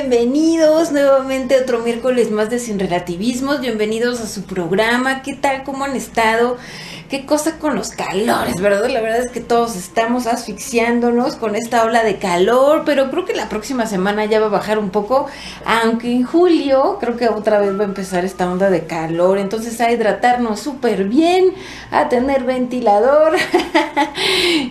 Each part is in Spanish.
Bienvenidos nuevamente a otro miércoles más de Sin Relativismos. Bienvenidos a su programa. ¿Qué tal? ¿Cómo han estado? ¿Qué cosa con los calores, verdad? La verdad es que todos estamos asfixiándonos con esta ola de calor, pero creo que la próxima semana ya va a bajar un poco, aunque en julio creo que otra vez va a empezar esta onda de calor. Entonces a hidratarnos súper bien, a tener ventilador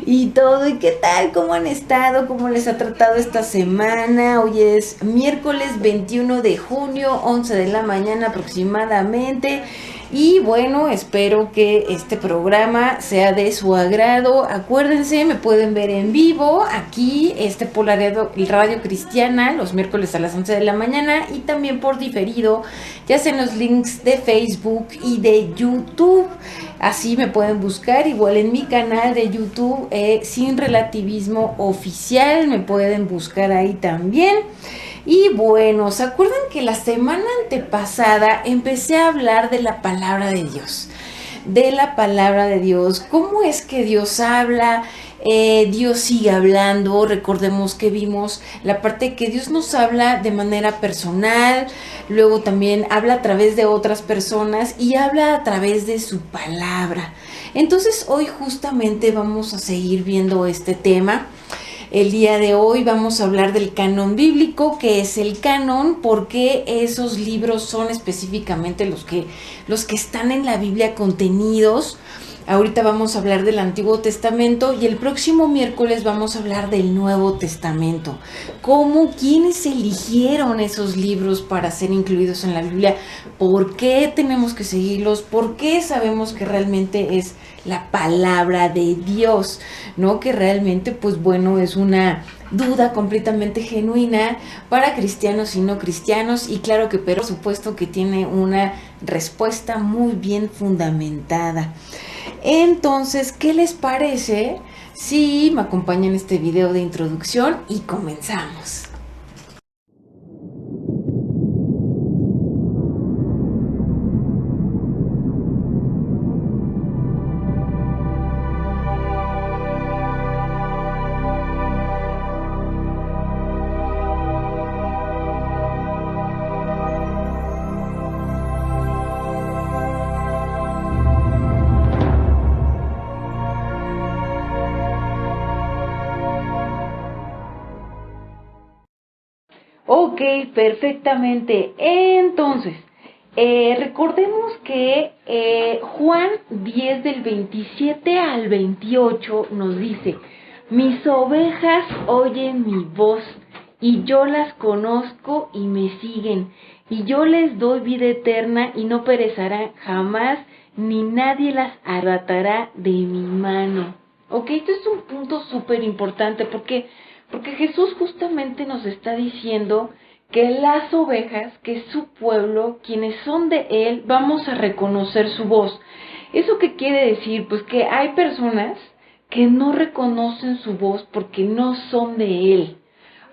y todo. ¿Y qué tal? ¿Cómo han estado? ¿Cómo les ha tratado esta semana? Hoy es miércoles 21 de junio, 11 de la mañana aproximadamente. Y bueno, espero que este programa sea de su agrado. Acuérdense, me pueden ver en vivo aquí, por la Radio Cristiana, los miércoles a las 11 de la mañana, y también por diferido, ya sea en los links de Facebook y de YouTube. Así me pueden buscar, igual en mi canal de YouTube, Sin Relativismo Oficial, me pueden buscar ahí también. Y bueno, ¿se acuerdan que la semana antepasada empecé a hablar de la palabra de Dios? De la palabra de Dios, cómo es que Dios habla, Dios sigue hablando. Recordemos que vimos la parte que Dios nos habla de manera personal, luego también habla a través de otras personas y habla a través de su palabra. Entonces hoy justamente vamos a seguir viendo este tema. El día de hoy vamos a hablar del canon bíblico. ¿Qué es el canon? ¿Por qué esos libros son específicamente los que están en la Biblia contenidos? Ahorita vamos a hablar del Antiguo Testamento y el próximo miércoles vamos a hablar del Nuevo Testamento. ¿Quiénes eligieron esos libros para ser incluidos en la Biblia? ¿Por qué tenemos que seguirlos? ¿Por qué sabemos que realmente es la palabra de Dios? ¿No? Que realmente, pues bueno, es una duda completamente genuina para cristianos y no cristianos, y claro que, pero por supuesto que tiene una respuesta muy bien fundamentada. Entonces, ¿qué les parece si me acompañan en este video de introducción y comenzamos? Ok, perfectamente. Entonces, recordemos que Juan 10 del 27 al 28 nos dice: mis ovejas oyen mi voz, y yo las conozco y me siguen, y yo les doy vida eterna y no perecerán jamás, ni nadie las arrebatará de mi mano. Ok, esto es un punto súper importante porque Jesús justamente nos está diciendo que las ovejas, que es su pueblo, quienes son de Él, vamos a reconocer su voz. ¿Eso qué quiere decir? Pues que hay personas que no reconocen su voz porque no son de Él.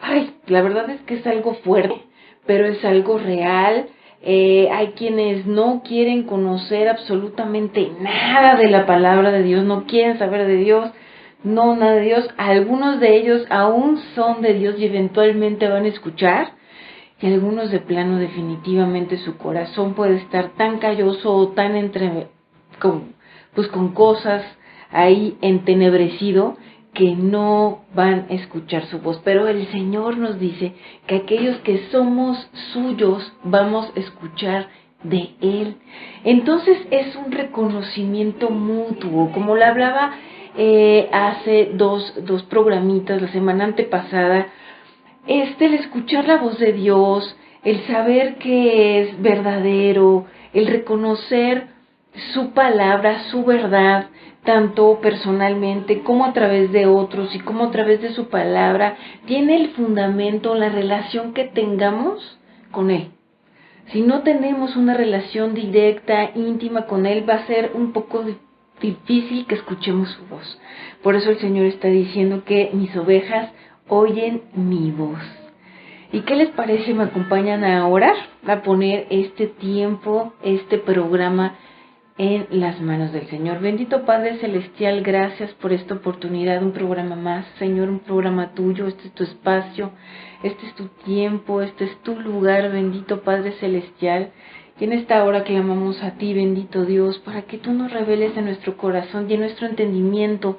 Ay, la verdad es que es algo fuerte, pero es algo real. Hay quienes no quieren conocer absolutamente nada de la palabra de Dios, no quieren saber de Dios. No, nada de Dios. Algunos de ellos aún son de Dios y eventualmente van a escuchar, y algunos de plano definitivamente su corazón puede estar tan calloso o tan con cosas ahí entenebrecido que no van a escuchar su voz. Pero el Señor nos dice que aquellos que somos suyos vamos a escuchar de Él. Entonces es un reconocimiento mutuo, como lo hablaba hace dos programitas la semana antepasada. El escuchar la voz de Dios, el saber que es verdadero, el reconocer su palabra, su verdad, tanto personalmente como a través de otros y como a través de su palabra, tiene el fundamento, la relación que tengamos con Él. Si no tenemos una relación directa, íntima con Él, va a ser un poco difícil que escuchemos su voz. Por eso el Señor está diciendo que mis ovejas oyen mi voz. ¿Y qué les parece? ¿Me acompañan a orar? A poner este tiempo, este programa en las manos del Señor. Bendito Padre Celestial, gracias por esta oportunidad, un programa más, Señor, un programa tuyo, este es tu espacio, este es tu tiempo, este es tu lugar, bendito Padre Celestial. Y en esta hora clamamos a ti, bendito Dios, para que tú nos reveles en nuestro corazón y en nuestro entendimiento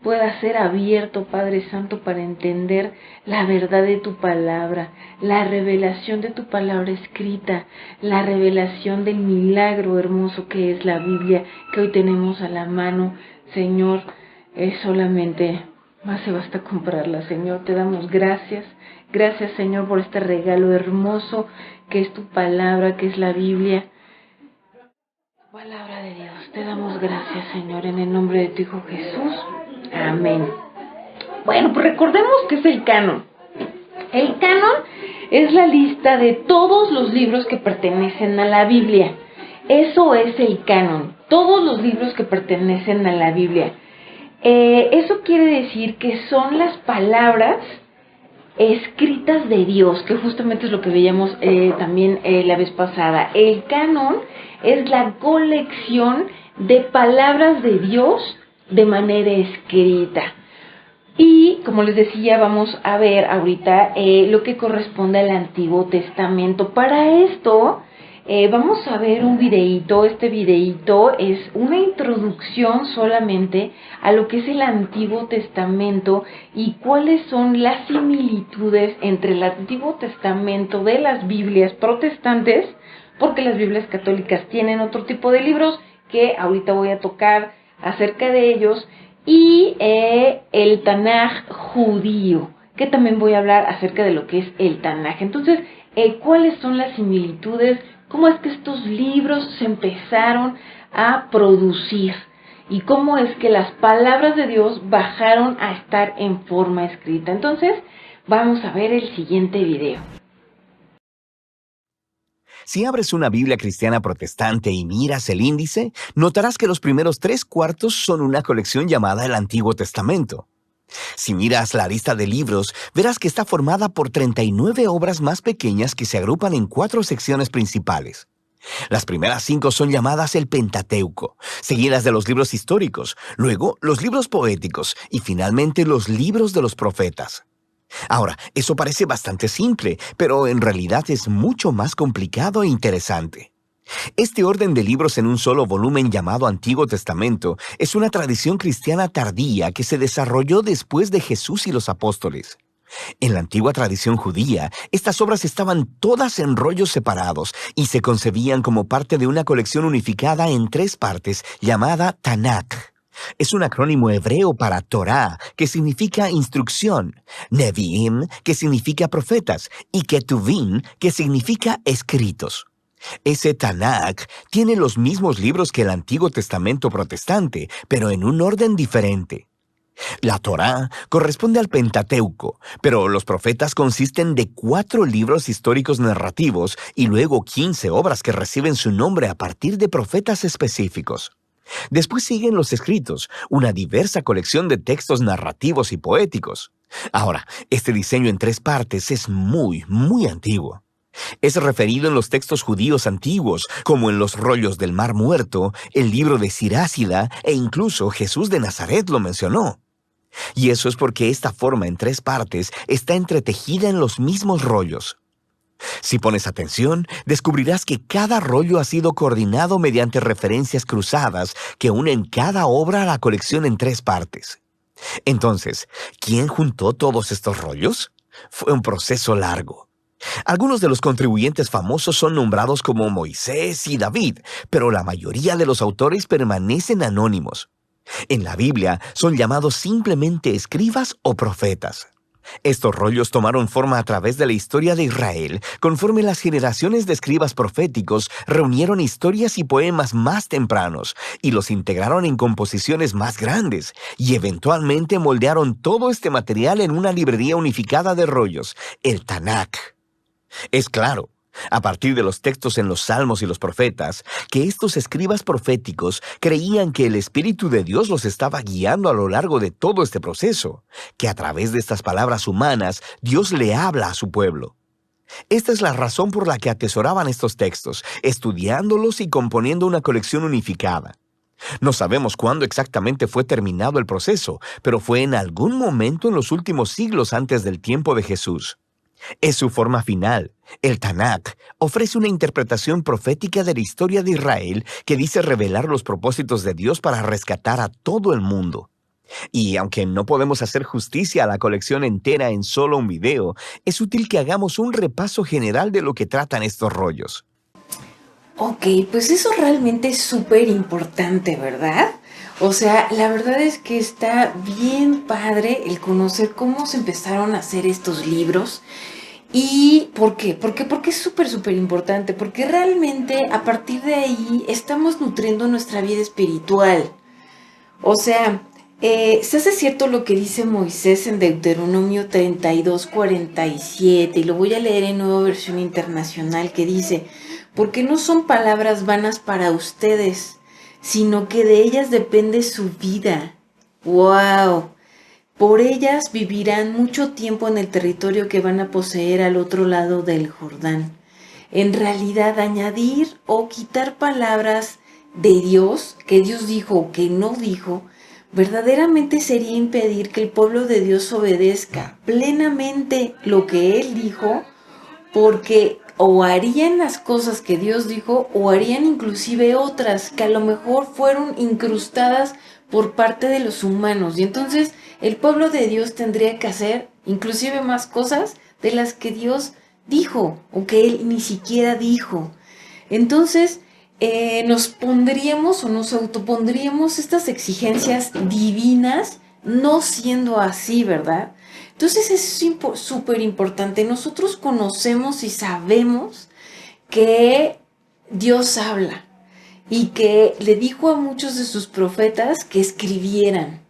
pueda ser abierto, Padre Santo, para entender la verdad de tu palabra, la revelación de tu palabra escrita, la revelación del milagro hermoso que es la Biblia, que hoy tenemos a la mano. Señor, es solamente más se basta comprarla, Señor. Te damos gracias. Gracias, Señor, por este regalo hermoso que es tu palabra, que es la Biblia. Palabra de Dios. Te damos gracias, Señor, en el nombre de tu Hijo Jesús. Amén. Bueno, pues recordemos que es el canon. El canon es la lista de todos los libros que pertenecen a la Biblia. Eso es el canon. Todos los libros que pertenecen a la Biblia. Eso quiere decir que son las palabras escritas de Dios, que justamente es lo que veíamos también la vez pasada. El canon es la colección de palabras de Dios de manera escrita. Y como les decía, vamos a ver ahorita lo que corresponde al Antiguo Testamento. Para esto vamos a ver un videíto. Este videíto es una introducción solamente a lo que es el Antiguo Testamento y cuáles son las similitudes entre el Antiguo Testamento de las Biblias protestantes, porque las Biblias católicas tienen otro tipo de libros que ahorita voy a tocar acerca de ellos, y el Tanaj judío, que también voy a hablar acerca de lo que es el Tanaj. Entonces, ¿cuáles son las similitudes? ¿Cómo es que estos libros se empezaron a producir? ¿Y cómo es que las palabras de Dios bajaron a estar en forma escrita? Entonces, vamos a ver el siguiente video. Si abres una Biblia cristiana protestante y miras el índice, notarás que los primeros 3/4 son una colección llamada el Antiguo Testamento. Si miras la lista de libros, verás que está formada por 39 obras más pequeñas que se agrupan en 4 secciones principales. Las primeras 5 son llamadas el Pentateuco, seguidas de los libros históricos, luego los libros poéticos y finalmente los libros de los profetas. Ahora, eso parece bastante simple, pero en realidad es mucho más complicado e interesante. Este orden de libros en un solo volumen llamado Antiguo Testamento es una tradición cristiana tardía que se desarrolló después de Jesús y los apóstoles. En la antigua tradición judía, estas obras estaban todas en rollos separados y se concebían como parte de una colección unificada en 3 partes llamada Tanakh. Es un acrónimo hebreo para Torah, que significa instrucción, Nevi'im, que significa profetas, y Ketuvim, que significa escritos. Ese Tanakh tiene los mismos libros que el Antiguo Testamento protestante, pero en un orden diferente. La Torá corresponde al Pentateuco, pero los profetas consisten de 4 libros históricos narrativos y luego 15 obras que reciben su nombre a partir de profetas específicos. Después siguen los escritos, una diversa colección de textos narrativos y poéticos. Ahora, este diseño en 3 partes es muy antiguo. Es referido en los textos judíos antiguos, como en los rollos del Mar Muerto, el libro de Sirásida, e incluso Jesús de Nazaret lo mencionó. Y eso es porque esta forma en 3 partes está entretejida en los mismos rollos. Si pones atención, descubrirás que cada rollo ha sido coordinado mediante referencias cruzadas que unen cada obra a la colección en 3 partes. Entonces, ¿quién juntó todos estos rollos? Fue un proceso largo. Algunos de los contribuyentes famosos son nombrados como Moisés y David, pero la mayoría de los autores permanecen anónimos. En la Biblia son llamados simplemente escribas o profetas. Estos rollos tomaron forma a través de la historia de Israel, conforme las generaciones de escribas proféticos reunieron historias y poemas más tempranos y los integraron en composiciones más grandes, y eventualmente moldearon todo este material en una librería unificada de rollos, el Tanakh. Es claro, a partir de los textos en los Salmos y los Profetas, que estos escribas proféticos creían que el Espíritu de Dios los estaba guiando a lo largo de todo este proceso, que a través de estas palabras humanas Dios le habla a su pueblo. Esta es la razón por la que atesoraban estos textos, estudiándolos y componiendo una colección unificada. No sabemos cuándo exactamente fue terminado el proceso, pero fue en algún momento en los últimos siglos antes del tiempo de Jesús. Es su forma final. El Tanakh ofrece una interpretación profética de la historia de Israel que dice revelar los propósitos de Dios para rescatar a todo el mundo. Y aunque no podemos hacer justicia a la colección entera en solo un video, es útil que hagamos un repaso general de lo que tratan estos rollos. Ok, pues eso realmente es súper importante, ¿verdad? O sea, la verdad es que está bien padre el conocer cómo se empezaron a hacer estos libros. ¿Y por qué? Porque es súper importante, porque realmente a partir de ahí estamos nutriendo nuestra vida espiritual. O sea, se hace cierto lo que dice Moisés en Deuteronomio 32:47, y lo voy a leer en Nueva Versión Internacional, que dice: porque no son palabras vanas para ustedes, sino que de ellas depende su vida. ¡Wow! Por ellas vivirán mucho tiempo en el territorio que van a poseer al otro lado del Jordán. En realidad, añadir o quitar palabras de Dios, que Dios dijo o que no dijo, verdaderamente sería impedir que el pueblo de Dios obedezca plenamente lo que Él dijo, porque o harían las cosas que Dios dijo, o harían inclusive otras que a lo mejor fueron incrustadas por parte de los humanos. Y entonces el pueblo de Dios tendría que hacer inclusive más cosas de las que Dios dijo o que Él ni siquiera dijo. Entonces nos pondríamos o nos autopondríamos estas exigencias divinas, no siendo así, ¿verdad? Entonces es súper importante. Nosotros conocemos y sabemos que Dios habla y que le dijo a muchos de sus profetas que escribieran.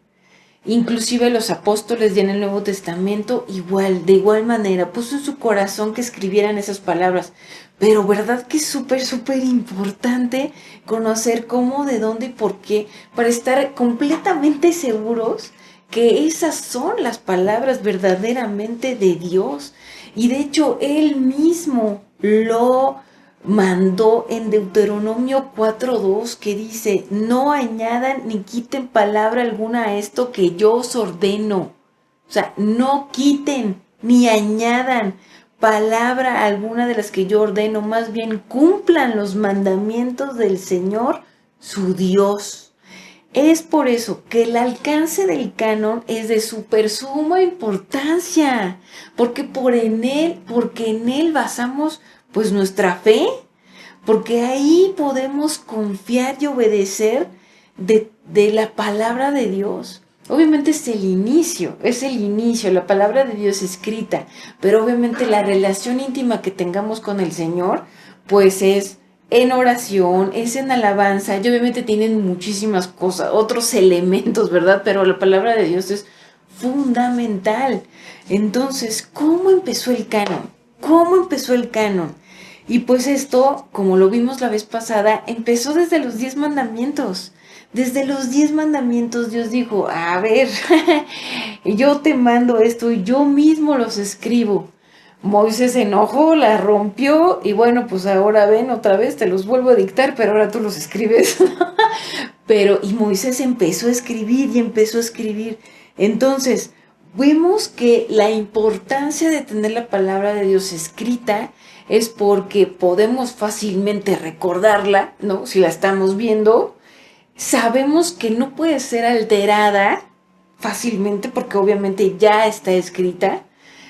Inclusive los apóstoles ya en el Nuevo Testamento de igual manera, puso en su corazón que escribieran esas palabras. Pero verdad que es súper importante conocer cómo, de dónde y por qué, para estar completamente seguros que esas son las palabras verdaderamente de Dios. Y de hecho, Él mismo lo mandó en Deuteronomio 4:2, que dice: no añadan ni quiten palabra alguna a esto que yo os ordeno. O sea, no quiten ni añadan palabra alguna de las que yo ordeno, más bien cumplan los mandamientos del Señor, su Dios. Es por eso que el alcance del canon es de súper suma importancia, porque en él basamos pues nuestra fe, porque ahí podemos confiar y obedecer de la palabra de Dios. Obviamente es el inicio, la palabra de Dios escrita, pero obviamente la relación íntima que tengamos con el Señor, pues es en oración, es en alabanza, y obviamente tienen muchísimas cosas, otros elementos, ¿verdad? Pero la palabra de Dios es fundamental. Entonces, ¿cómo empezó el canon? Y pues esto, como lo vimos la vez pasada, empezó desde los 10 mandamientos. Desde los 10 mandamientos Dios dijo: a ver, yo te mando esto y yo mismo los escribo. Moisés se enojó, la rompió y bueno, pues ahora ven otra vez, te los vuelvo a dictar, pero ahora tú los escribes. Y Moisés empezó a escribir y empezó a escribir. Entonces, vemos que la importancia de tener la palabra de Dios escrita es porque podemos fácilmente recordarla, ¿no? Si la estamos viendo, sabemos que no puede ser alterada fácilmente porque obviamente ya está escrita.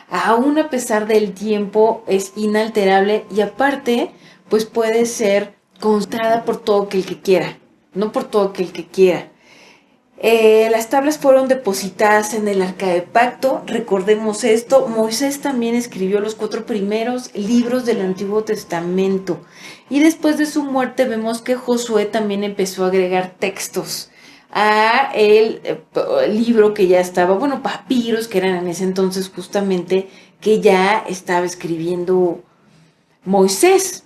Aún a pesar del tiempo es inalterable y aparte pues puede ser constatada por todo aquel que quiera, no por todo aquel que quiera. Las tablas fueron depositadas en el Arca de Pacto, recordemos esto. Moisés también escribió los 4 primeros libros del Antiguo Testamento y después de su muerte vemos que Josué también empezó a agregar textos a el libro que ya estaba, bueno, papiros que eran en ese entonces justamente que ya estaba escribiendo Moisés.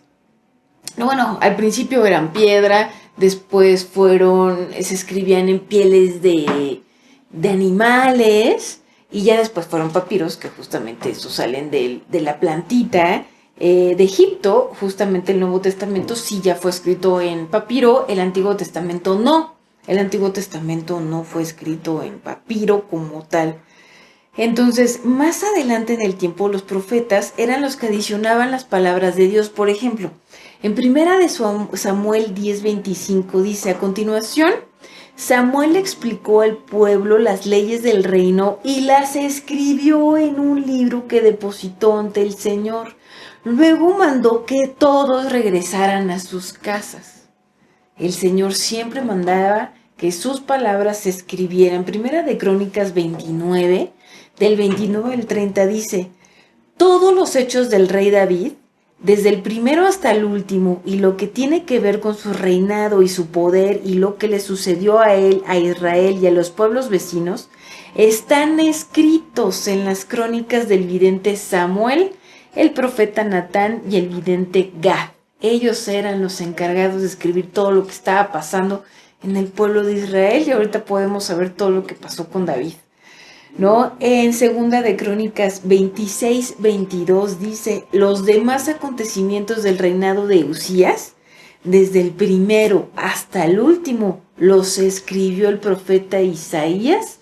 Bueno, al principio eran piedra, después se escribían en pieles de animales y ya después fueron papiros, que justamente eso salen de la plantita de Egipto. Justamente el Nuevo Testamento sí ya fue escrito en papiro, el Antiguo Testamento no. El Antiguo Testamento no fue escrito en papiro como tal. Entonces, más adelante en el tiempo, los profetas eran los que adicionaban las palabras de Dios. Por ejemplo, en primera de Samuel 10:25 dice: a continuación, Samuel explicó al pueblo las leyes del reino y las escribió en un libro que depositó ante el Señor. Luego mandó que todos regresaran a sus casas. El Señor siempre mandaba que sus palabras se escribieran. Primera de Crónicas 29, del 29 al 30 dice: todos los hechos del rey David, desde el primero hasta el último, y lo que tiene que ver con su reinado y su poder y lo que le sucedió a él, a Israel y a los pueblos vecinos, están escritos en las crónicas del vidente Samuel, el profeta Natán y el vidente Gad. Ellos eran los encargados de escribir todo lo que estaba pasando en el pueblo de Israel, y ahorita podemos saber todo lo que pasó con David, ¿no? En segunda de Crónicas 26:22 dice: los demás acontecimientos del reinado de Usías, desde el primero hasta el último, los escribió el profeta Isaías,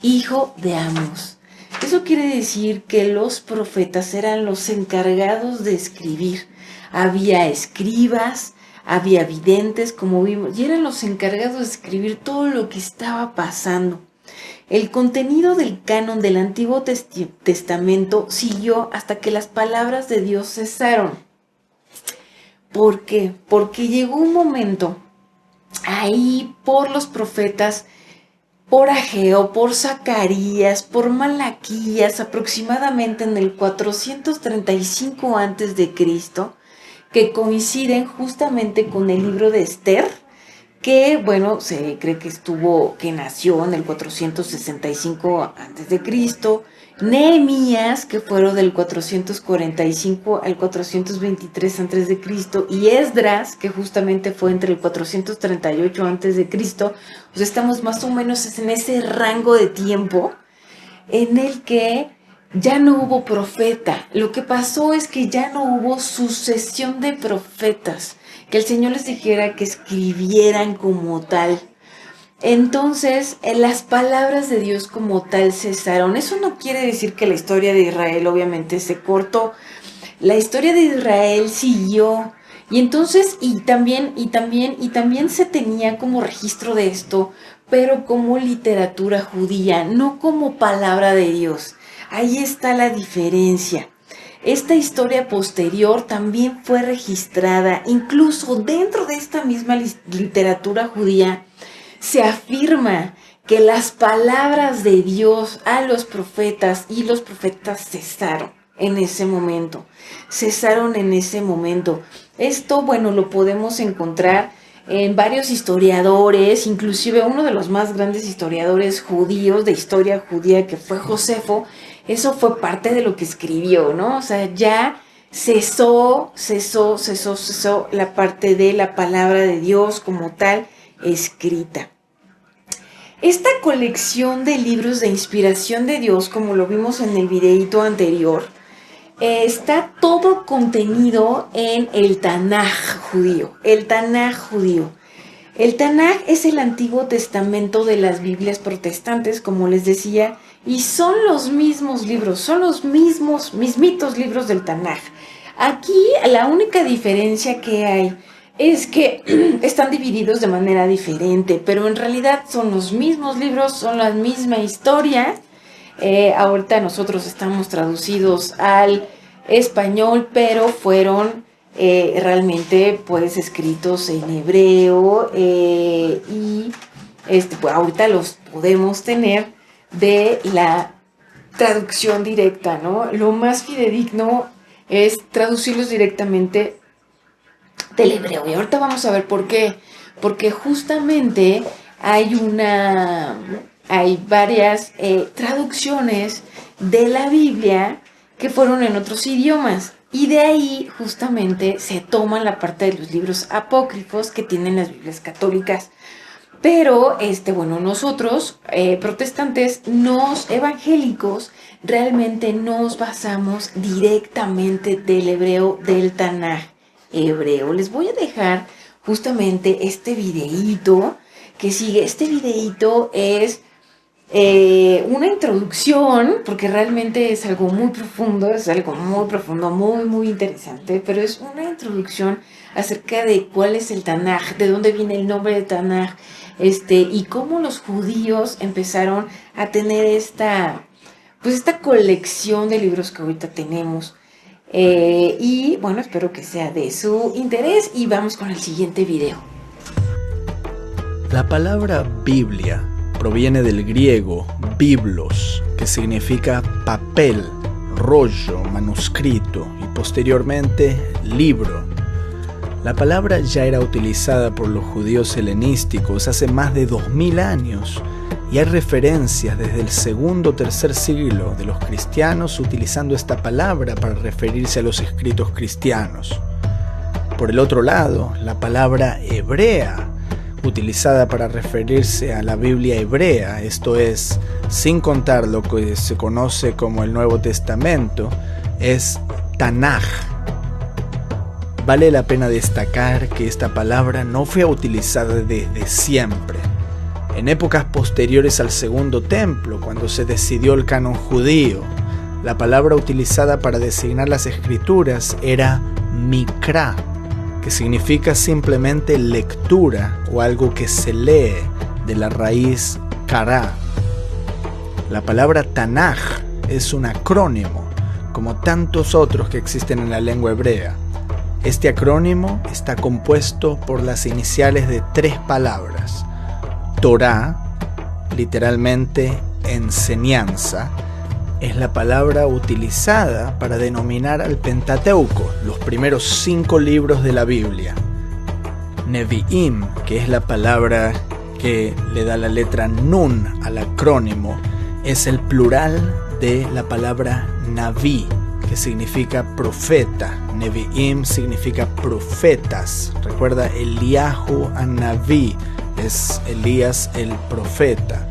hijo de Amos. Eso quiere decir que los profetas eran los encargados de escribir. Había escribas, había videntes, como vimos, y eran los encargados de escribir todo lo que estaba pasando. El contenido del canon del Antiguo Testamento siguió hasta que las palabras de Dios cesaron. ¿Por qué? Porque llegó un momento ahí por los profetas, por Ageo, por Zacarías, por Malaquías, aproximadamente en el 435 a.C., que coinciden justamente con el libro de Esther, que, bueno, se cree que nació en el 465 a.C., Nehemías, que fueron del 445 al 423 a.C., y Esdras, que justamente fue entre el 438 a.C., o sea, estamos más o menos en ese rango de tiempo en el que ya no hubo profeta. Lo que pasó es que ya no hubo sucesión de profetas, que el Señor les dijera que escribieran como tal. Entonces, las palabras de Dios como tal cesaron. Eso no quiere decir que la historia de Israel obviamente se cortó. La historia de Israel siguió. Y entonces, y también se tenía como registro de esto, pero como literatura judía, no como palabra de Dios. Ahí está la diferencia. Esta historia posterior también fue registrada, incluso dentro de esta misma literatura judía, se afirma que las palabras de Dios a los profetas, y los profetas cesaron en ese momento. Esto, bueno, lo podemos encontrar en varios historiadores, inclusive uno de los más grandes historiadores judíos de historia judía, que fue Josefo. Eso fue parte de lo que escribió, ¿no? O sea, ya cesó la parte de la palabra de Dios como tal escrita. Esta colección de libros de inspiración de Dios, como lo vimos en el videíto anterior, está todo contenido en el Tanaj judío. El Tanaj es el Antiguo Testamento de las Biblias protestantes, como les decía, y son los mismos libros, son los mismitos libros del Tanaj. Aquí la única diferencia que hay es que están divididos de manera diferente, pero en realidad son los mismos libros, son la misma historia. Ahorita nosotros estamos traducidos al español, pero fueron realmente pues escritos en hebreo, y pues, ahorita los podemos tener de la traducción directa, ¿no? Lo más fidedigno es traducirlos directamente del hebreo. Y ahorita vamos a ver por qué. Porque justamente hay varias traducciones de la Biblia que fueron en otros idiomas. Y de ahí justamente se toman la parte de los libros apócrifos que tienen las Biblias católicas. Pero, bueno, nosotros, protestantes, evangélicos, realmente nos basamos directamente del hebreo, del Tanaj hebreo. Les voy a dejar justamente este videíto que sigue. Este videíto es una introducción, porque realmente es algo muy profundo, muy, muy interesante, pero es una introducción acerca de cuál es el Tanaj, de dónde viene el nombre de Tanaj, y cómo los judíos empezaron a tener esta colección de libros que ahorita tenemos. Y bueno, espero que sea de su interés y vamos con el siguiente video. La palabra Biblia proviene del griego biblos, que significa papel, rollo, manuscrito y posteriormente libro. La palabra ya era utilizada por los judíos helenísticos hace más de 2000 años y hay referencias desde el segundo o tercer siglo de los cristianos utilizando esta palabra para referirse a los escritos cristianos. Por el otro lado, la palabra hebrea, utilizada para referirse a la Biblia hebrea, esto es, sin contar lo que se conoce como el Nuevo Testamento, es Tanaj. Vale la pena destacar que esta palabra no fue utilizada desde siempre. En épocas posteriores al Segundo Templo, cuando se decidió el canon judío, la palabra utilizada para designar las escrituras era Mikra, que significa simplemente lectura o algo que se lee, de la raíz Kará. La palabra Tanaj es un acrónimo, como tantos otros que existen en la lengua hebrea. Este acrónimo está compuesto por las iniciales de 3 palabras. Torá, literalmente enseñanza, es la palabra utilizada para denominar al Pentateuco, los primeros 5 libros de la Biblia. Nevi'im, que es la palabra que le da la letra Nun al acrónimo, es el plural de la palabra Naví, que significa profeta. Nevi'im significa profetas. Recuerda, Eliyahu an-Naví es Elías el profeta.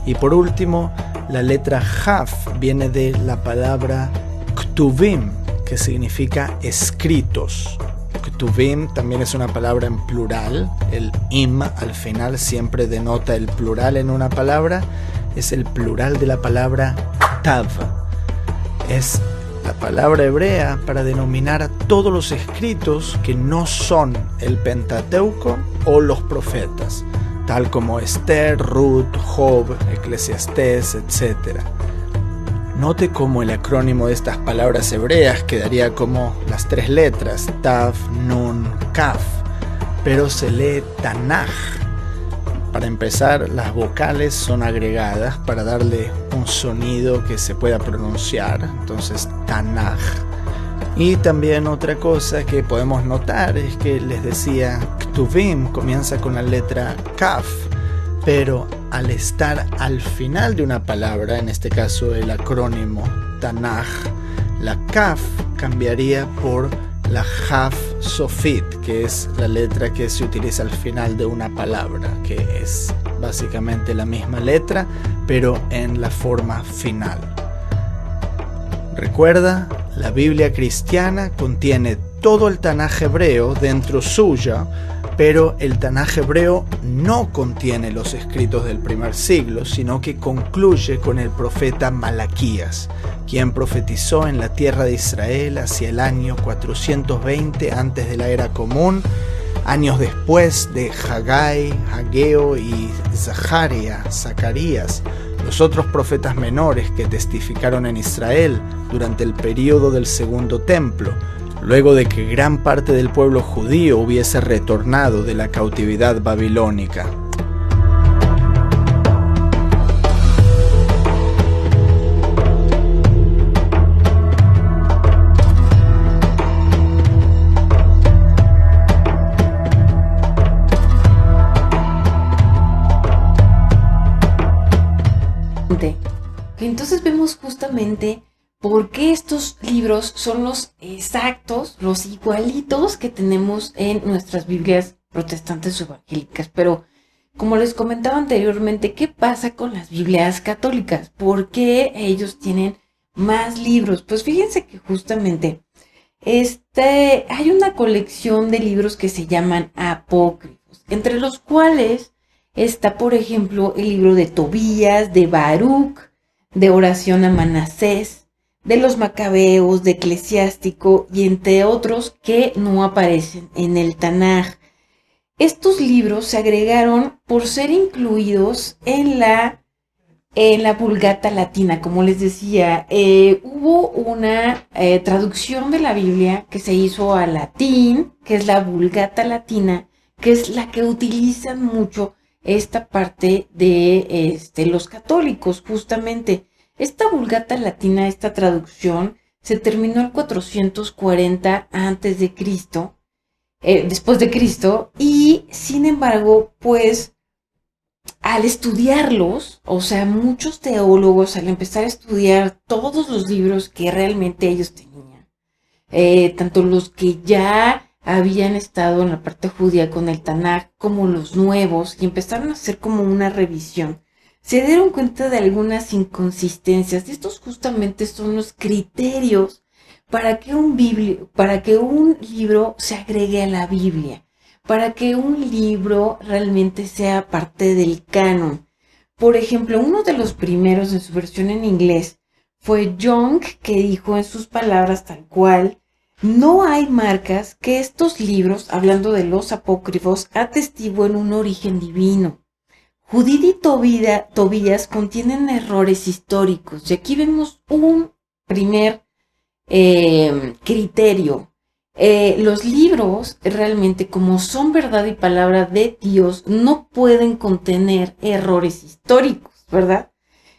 Y por último, la letra Jaf viene de la palabra Ktuvim, que significa escritos. Ktuvim también es una palabra en plural. El im al final siempre denota el plural en una palabra. Es el plural de la palabra Tav. Es la palabra hebrea para denominar a todos los escritos que no son el Pentateuco o los profetas, tal como Esther, Ruth, Job, Eclesiastés, etc. Note cómo el acrónimo de estas palabras hebreas quedaría como las 3 letras, Tav, Nun, Kaf, pero se lee Tanaj. Para empezar, las vocales son agregadas para darle un sonido que se pueda pronunciar, entonces Tanaj. Y también otra cosa que podemos notar es que les decía, Ktuvim comienza con la letra Kaf, pero al estar al final de una palabra, en este caso el acrónimo Tanaj, la Kaf cambiaría por la Jaf Sofit, que es la letra que se utiliza al final de una palabra, que es básicamente la misma letra, pero en la forma final. Recuerda, la Biblia cristiana contiene todo el Tanaj hebreo dentro suya, pero el Tanaj hebreo no contiene los escritos del primer siglo, sino que concluye con el profeta Malaquías, quien profetizó en la tierra de Israel hacia el año 420 antes de la era común, años después de Haggai, Hageo y Zacarías, los otros profetas menores que testificaron en Israel durante el período del Segundo Templo, luego de que gran parte del pueblo judío hubiese retornado de la cautividad babilónica. Entonces vemos justamente por qué estos libros son los exactos, los igualitos que tenemos en nuestras Biblias protestantes o evangélicas. Pero como les comentaba anteriormente, ¿qué pasa con las Biblias católicas? ¿Por qué ellos tienen más libros? Pues fíjense que justamente hay una colección de libros que se llaman apócrifos, entre los cuales está, por ejemplo, el libro de Tobías, de Baruch, de Oración a Manasés, de los Macabeos, de Eclesiástico y entre otros que no aparecen en el Tanaj. Estos libros se agregaron por ser incluidos en la Vulgata Latina. Como les decía, hubo una traducción de la Biblia que se hizo al latín, que es la Vulgata Latina, que es la que utilizan mucho esta parte de los católicos, justamente. Esta Vulgata Latina, esta traducción, se terminó el 440 antes de Cristo, después de Cristo, y sin embargo, pues, al estudiarlos, o sea, muchos teólogos al empezar a estudiar todos los libros que realmente ellos tenían, tanto los que ya habían estado en la parte judía con el Tanaj, como los nuevos, y empezaron a hacer como una revisión, se dieron cuenta de algunas inconsistencias. Estos justamente son los criterios para que un libro se agregue a la Biblia, para que un libro realmente sea parte del canon. Por ejemplo, uno de los primeros en su versión en inglés fue Young, que dijo en sus palabras tal cual: no hay marcas que estos libros, hablando de los apócrifos, atestiguen un origen divino. Judith y Tobías contienen errores históricos, y aquí vemos un primer criterio. Los libros realmente, como son verdad y palabra de Dios, no pueden contener errores históricos, ¿verdad?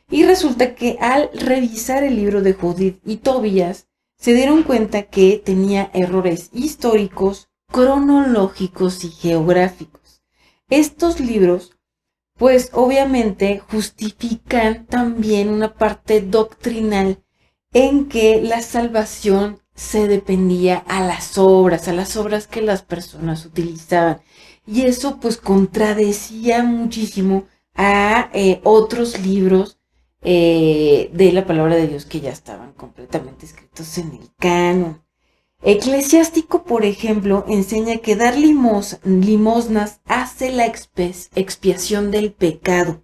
Y resulta que al revisar el libro de Judith y Tobías, se dieron cuenta que tenía errores históricos, cronológicos y geográficos. Estos libros, pues obviamente justifican también una parte doctrinal en que la salvación se dependía a las obras que las personas utilizaban. Y eso pues contradecía muchísimo a otros libros de la palabra de Dios que ya estaban completamente escritos en el canon. Eclesiástico, por ejemplo, enseña que dar limosnas hace la expiación del pecado.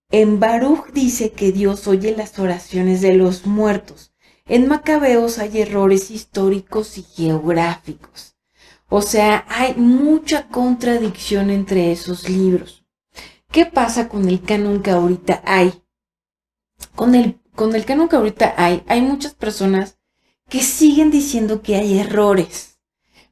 En Baruch dice que Dios oye las oraciones de los muertos. En Macabeos hay errores históricos y geográficos. O sea, hay mucha contradicción entre esos libros. ¿Qué pasa con el canon que ahorita hay? Con el canon que ahorita hay muchas personas que siguen diciendo que hay errores,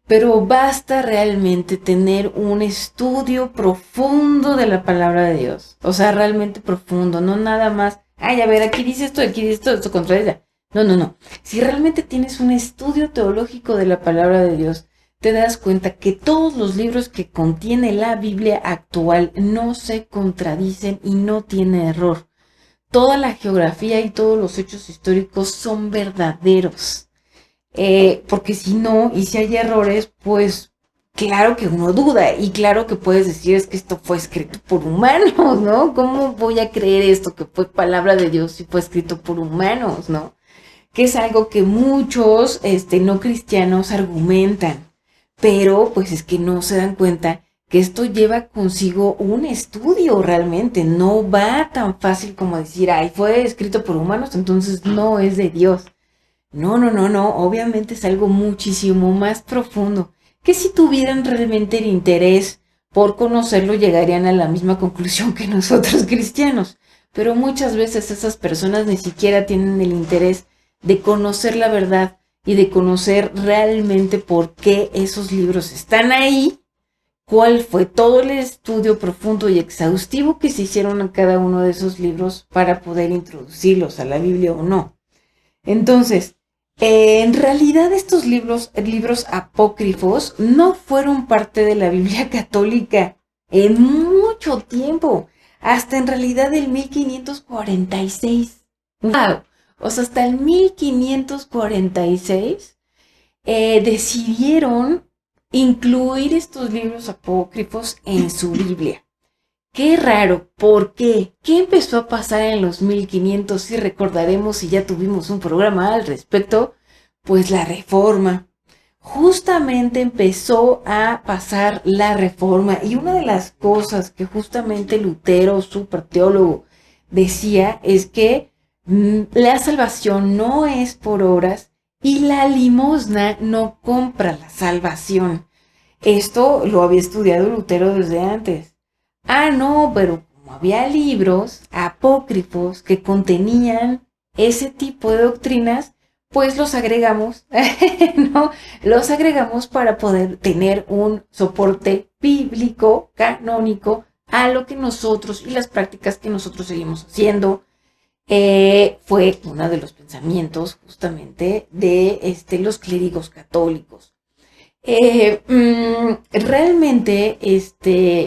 pero basta realmente tener un estudio profundo de la palabra de Dios, o sea, realmente profundo, no nada más, a ver, aquí dice esto contradice. No. Si realmente tienes un estudio teológico de la palabra de Dios, te das cuenta que todos los libros que contiene la Biblia actual no se contradicen y no tiene error. Toda la geografía y todos los hechos históricos son verdaderos. Porque si no, y si hay errores, pues claro que uno duda, y claro que puedes decir: es que esto fue escrito por humanos, ¿no? ¿Cómo voy a creer esto que fue palabra de Dios si fue escrito por humanos, ¿no? Que es algo que muchos no cristianos argumentan, pero pues es que no se dan cuenta que esto lleva consigo un estudio realmente. No va tan fácil como decir: fue escrito por humanos, entonces no es de Dios. No, obviamente es algo muchísimo más profundo, que si tuvieran realmente el interés por conocerlo, llegarían a la misma conclusión que nosotros cristianos. Pero muchas veces esas personas ni siquiera tienen el interés de conocer la verdad y de conocer realmente por qué esos libros están ahí, cuál fue todo el estudio profundo y exhaustivo que se hicieron a cada uno de esos libros para poder introducirlos a la Biblia o no. Entonces, en realidad estos libros apócrifos no fueron parte de la Biblia católica en mucho tiempo, hasta en realidad el 1546. ¡Wow! O sea, hasta el 1546 decidieron incluir estos libros apócrifos en su Biblia. Qué raro, ¿por qué? ¿Qué empezó a pasar en los 1500? Si recordaremos, si ya tuvimos un programa al respecto, pues la Reforma. Justamente empezó a pasar la Reforma, y una de las cosas que justamente Lutero, súper teólogo, decía es que la salvación no es por obras y la limosna no compra la salvación. Esto lo había estudiado Lutero desde antes. Ah, no, pero como había libros apócrifos que contenían ese tipo de doctrinas, pues los agregamos, ¿no? Los agregamos para poder tener un soporte bíblico, canónico, a lo que nosotros y las prácticas que nosotros seguimos haciendo. Fue uno de los pensamientos justamente de los clérigos católicos. Realmente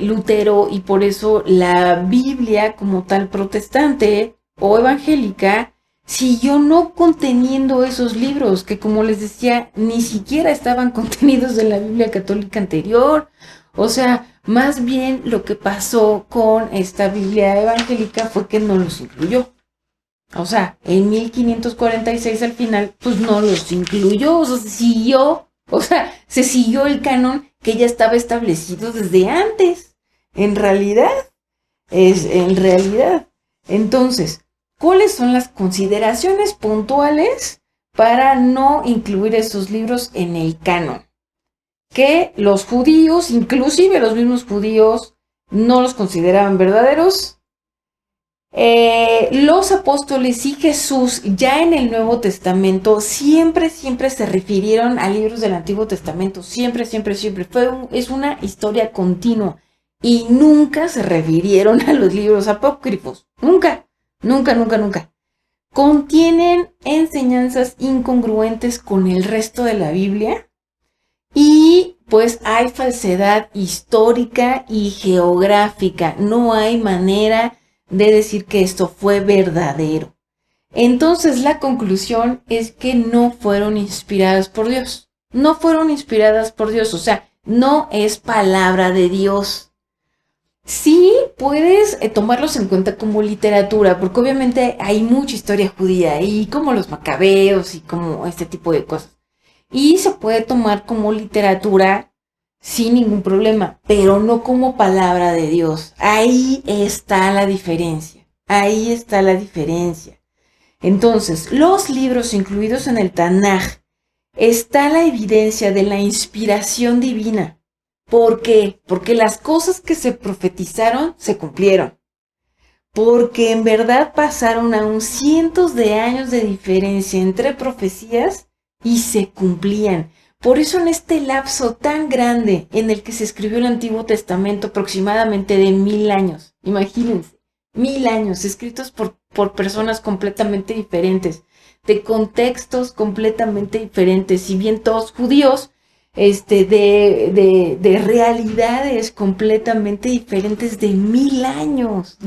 Lutero, y por eso la Biblia como tal protestante o evangélica siguió no conteniendo esos libros que, como les decía, ni siquiera estaban contenidos en la Biblia católica anterior. O sea, más bien lo que pasó con esta Biblia evangélica fue que no los incluyó. O sea, en 1546 al final, pues no los incluyó, o sea, se siguió el canon que ya estaba establecido desde antes. En realidad. Entonces, ¿cuáles son las consideraciones puntuales para no incluir esos libros en el canon? Que los judíos, inclusive los mismos judíos, no los consideraban verdaderos. Los apóstoles y Jesús ya en el Nuevo Testamento siempre se refirieron a libros del Antiguo Testamento, siempre. Es una historia continua y nunca se refirieron a los libros apócrifos, nunca. Contienen enseñanzas incongruentes con el resto de la Biblia y pues hay falsedad histórica y geográfica, no hay manera de decir que esto fue verdadero. Entonces la conclusión es que no fueron inspiradas por Dios. O sea, no es palabra de Dios. Sí puedes tomarlos en cuenta como literatura, porque obviamente hay mucha historia judía y como los macabeos y como este tipo de cosas. Y se puede tomar como literatura sin ningún problema, pero no como palabra de Dios. Ahí está la diferencia. Entonces, los libros incluidos en el Tanaj, está la evidencia de la inspiración divina. ¿Por qué? Porque las cosas que se profetizaron se cumplieron. Porque en verdad pasaron aún cientos de años de diferencia entre profecías y se cumplían. Por eso en este lapso tan grande en el que se escribió el Antiguo Testamento, aproximadamente de 1000 años, imagínense, 1000 años escritos por personas completamente diferentes, de contextos completamente diferentes, si bien todos judíos, de realidades completamente diferentes de 1000 años,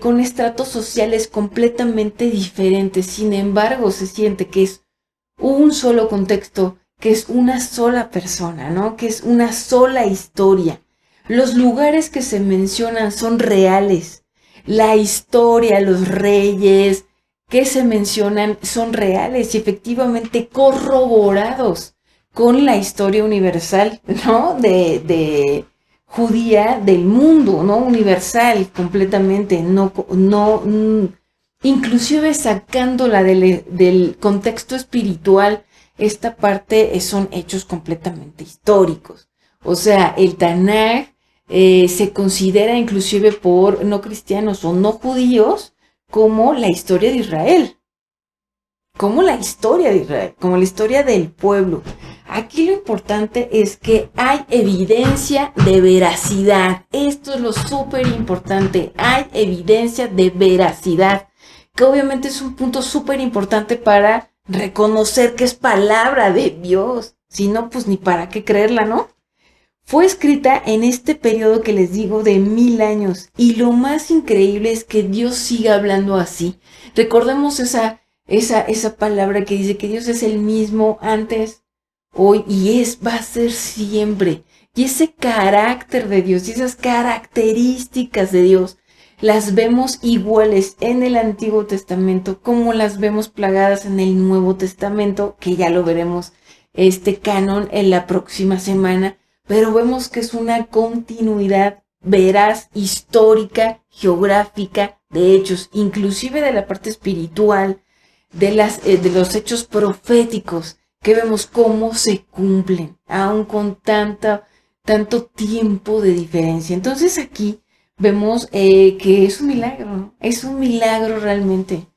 con estratos sociales completamente diferentes. Sin embargo, se siente que es un solo contexto, que es una sola persona, ¿no? Que es una sola historia. Los lugares que se mencionan son reales. La historia, los reyes que se mencionan son reales y efectivamente corroborados con la historia universal, ¿no? De judía del mundo, ¿no? Universal completamente, inclusive sacándola del contexto espiritual, esta parte son hechos completamente históricos. O sea, el Tanaj se considera inclusive por no cristianos o no judíos como la historia de Israel. Como la historia del pueblo. Aquí lo importante es que hay evidencia de veracidad. Esto es lo súper importante. Hay evidencia de veracidad, que obviamente es un punto súper importante para reconocer que es palabra de Dios. Si no, pues ni para qué creerla, ¿no? Fue escrita en este periodo que les digo de 1000 años. Y lo más increíble es que Dios siga hablando así. Recordemos esa palabra que dice que Dios es el mismo antes, hoy y va a ser siempre. Y ese carácter de Dios y esas características de Dios las vemos iguales en el Antiguo Testamento como las vemos plagadas en el Nuevo Testamento, que ya lo veremos canon en la próxima semana, pero vemos que es una continuidad veraz, histórica, geográfica, de hechos, inclusive de la parte espiritual, de los hechos proféticos, que vemos cómo se cumplen, aún con tanto tiempo de diferencia. Entonces aquí vemos que es un milagro, ¿no? Es un milagro realmente.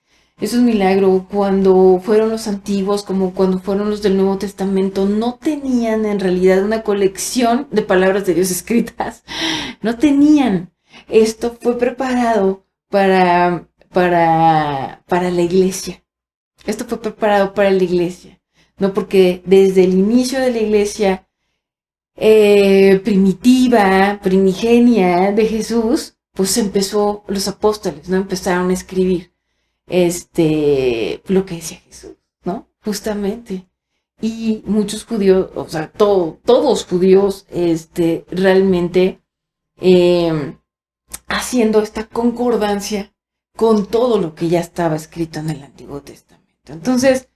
Es un milagro. Cuando fueron los antiguos, como cuando fueron los del Nuevo Testamento, no tenían en realidad una colección de palabras de Dios escritas. No tenían. Esto fue preparado para la iglesia. Esto fue preparado para la iglesia, ¿no? Porque desde el inicio de la iglesia primigenia de Jesús, pues los apóstoles, ¿no? Empezaron a escribir lo que decía Jesús, ¿no? Justamente. Y muchos judíos, o sea, todos judíos, realmente haciendo esta concordancia con todo lo que ya estaba escrito en el Antiguo Testamento. Entonces,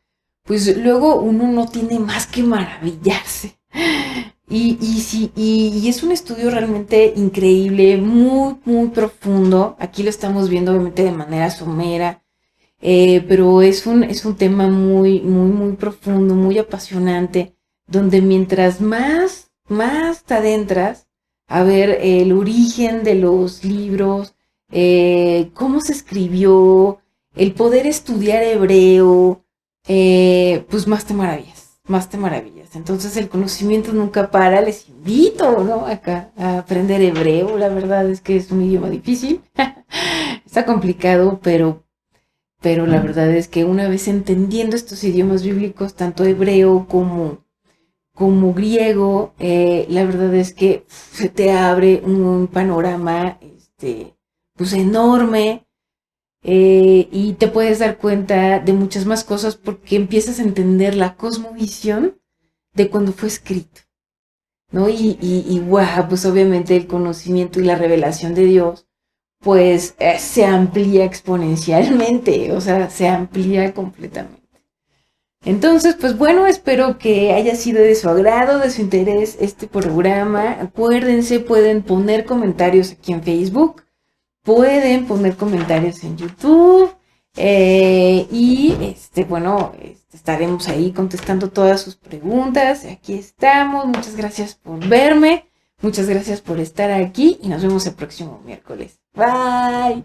pues luego uno no tiene más que maravillarse. Y es un estudio realmente increíble, muy, muy profundo. Aquí lo estamos viendo obviamente de manera somera, pero es un tema muy, muy, muy profundo, muy apasionante, donde mientras más te adentras a ver el origen de los libros, cómo se escribió, el poder estudiar hebreo, pues más te maravillas. Entonces el conocimiento nunca para. Les invito, ¿no? Acá a aprender hebreo. La verdad es que es un idioma difícil. Está complicado, pero la verdad es que una vez entendiendo estos idiomas bíblicos, tanto hebreo como griego, la verdad es que se te abre un panorama pues enorme. Y te puedes dar cuenta de muchas más cosas porque empiezas a entender la cosmovisión de cuando fue escrito, ¿no? Y wow, pues obviamente el conocimiento y la revelación de Dios, pues se amplía exponencialmente, o sea, se amplía completamente. Entonces, pues bueno, espero que haya sido de su agrado, de su interés este programa. Acuérdense, pueden poner comentarios aquí en Facebook. Pueden poner comentarios en YouTube y estaremos ahí contestando todas sus preguntas. Aquí estamos. Muchas gracias por verme. Muchas gracias por estar aquí y nos vemos el próximo miércoles. Bye.